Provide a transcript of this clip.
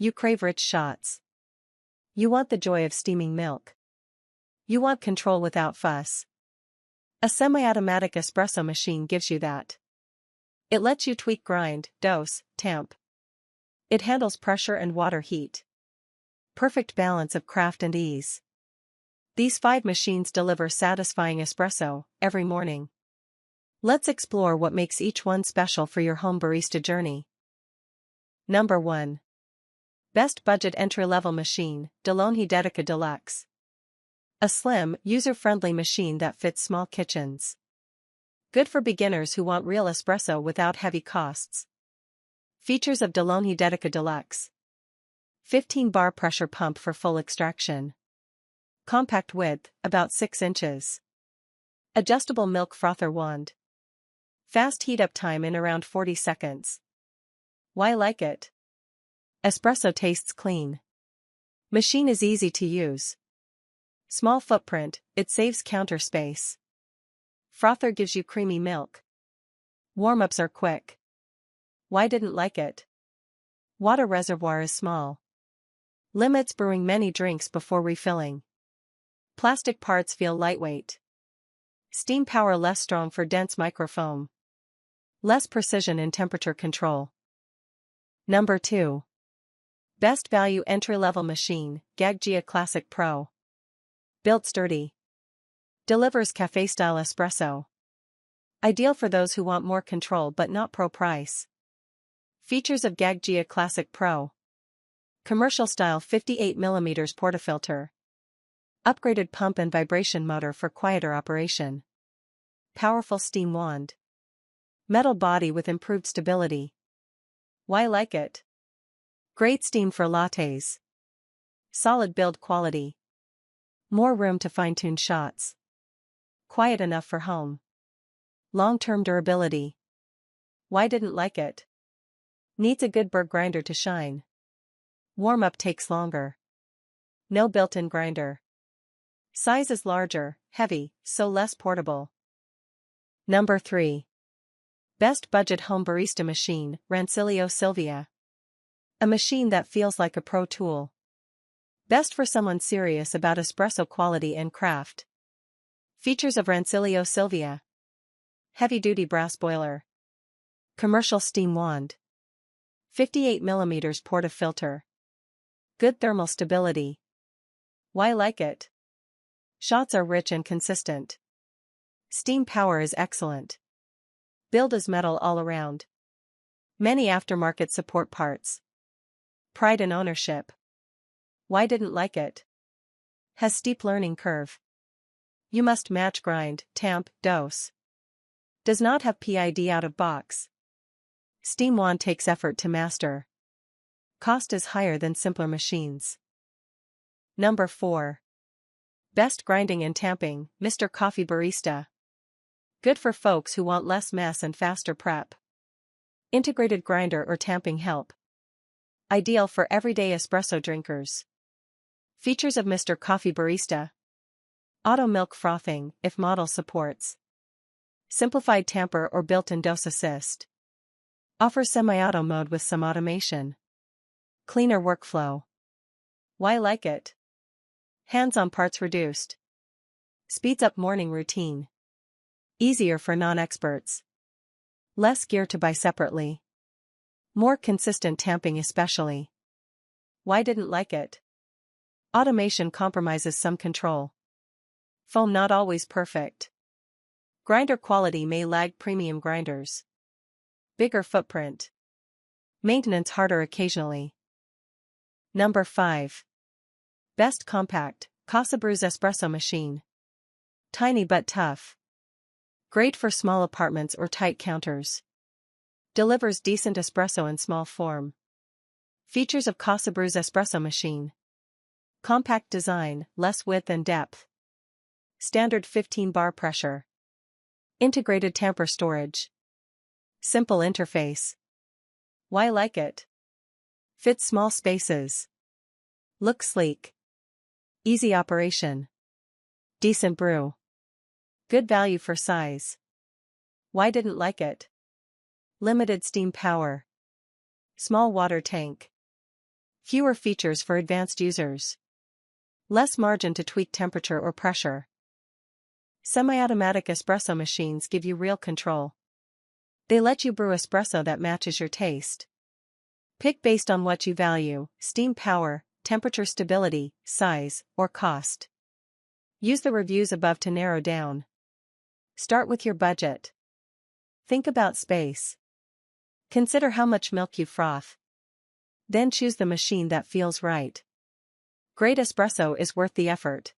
You crave rich shots. You want the joy of steaming milk. You want control without fuss. A semi-automatic espresso machine gives you that. It lets you tweak, grind, dose, tamp. It handles pressure and water heat. Perfect balance of craft and ease. These 5 machines deliver satisfying espresso every morning. Let's explore what makes each one special for your home barista journey. Number 1. Best budget entry-level machine, DeLonghi Dedica Deluxe. A slim, user-friendly machine that fits small kitchens. Good for beginners who want real espresso without heavy costs. Features of DeLonghi Dedica Deluxe. 15-bar pressure pump for full extraction. Compact width, about 6 inches. Adjustable milk frother wand. Fast heat-up time in around 40 seconds. Why like it? Espresso tastes clean. Machine is easy to use. Small footprint, it saves counter space. Frother gives you creamy milk. Warm-ups are quick. Why didn't like it? Water reservoir is small. Limits brewing many drinks before refilling. Plastic parts feel lightweight. Steam power less strong for dense microfoam. Less precision in temperature control. Number 2. Best value entry-level machine, Dedica Classic Pro. Built sturdy. Delivers cafe-style espresso. Ideal for those who want more control but not pro price. Features of Dedica Classic Pro. Commercial-style 58mm portafilter. Upgraded pump and vibration motor for quieter operation. Powerful steam wand. Metal body with improved stability. Why like it? Great steam for lattes. Solid build quality. More room to fine-tune shots. Quiet enough for home. Long-term durability. Why didn't like it? Needs a good burr grinder to shine. Warm-up takes longer. No built-in grinder. Size is larger, heavy, so less portable. Number 3. Best budget home barista machine, Rancilio Silvia. A machine that feels like a pro tool. Best for someone serious about espresso quality and craft. Features of Rancilio Silvia. Heavy-duty brass boiler. Commercial steam wand. 58mm portafilter. Good thermal stability. Why like it? Shots are rich and consistent. Steam power is excellent. Build is metal all around. Many aftermarket support parts. Pride in ownership. Why didn't like it? Has steep learning curve. You must match, grind, tamp, dose. Does not have PID out of box. Steam wand takes effort to master. Cost is higher than simpler machines. Number 4. Best grinding and tamping, Mr. Coffee Barista. Good for folks who want less mess and faster prep. Integrated grinder or tamping help. Ideal for everyday espresso drinkers. Features of Mr. Coffee Barista. Auto milk frothing, if model supports. Simplified tamper or built-in dose assist. Offers semi-auto mode with some automation. Cleaner workflow. Why like it? Hands-on parts reduced. Speeds up morning routine. Easier for non-experts. Less gear to buy separately. More consistent tamping especially. Why didn't like it? Automation compromises some control. Foam not always perfect. Grinder quality may lag premium grinders. Bigger footprint. Maintenance harder occasionally. Number 5. Best compact, Casa Brews espresso machine. Tiny but tough. Great for small apartments or tight counters. Delivers decent espresso in small form. Features of Casa Brews espresso machine. Compact design, less width and depth. Standard 15-bar pressure. Integrated tamper storage. Simple interface. Why like it? Fits small spaces. Looks sleek. Easy operation. Decent brew. Good value for size. Why didn't like it? Limited steam power. Small water tank. Fewer features for advanced users. Less margin to tweak temperature or pressure. Semi-automatic espresso machines give you real control. They let you brew espresso that matches your taste. Pick based on what you value: steam power, temperature stability, size, or cost. Use the reviews above to narrow down. Start with your budget. Think about space. Consider how much milk you froth. Then choose the machine that feels right. Great espresso is worth the effort.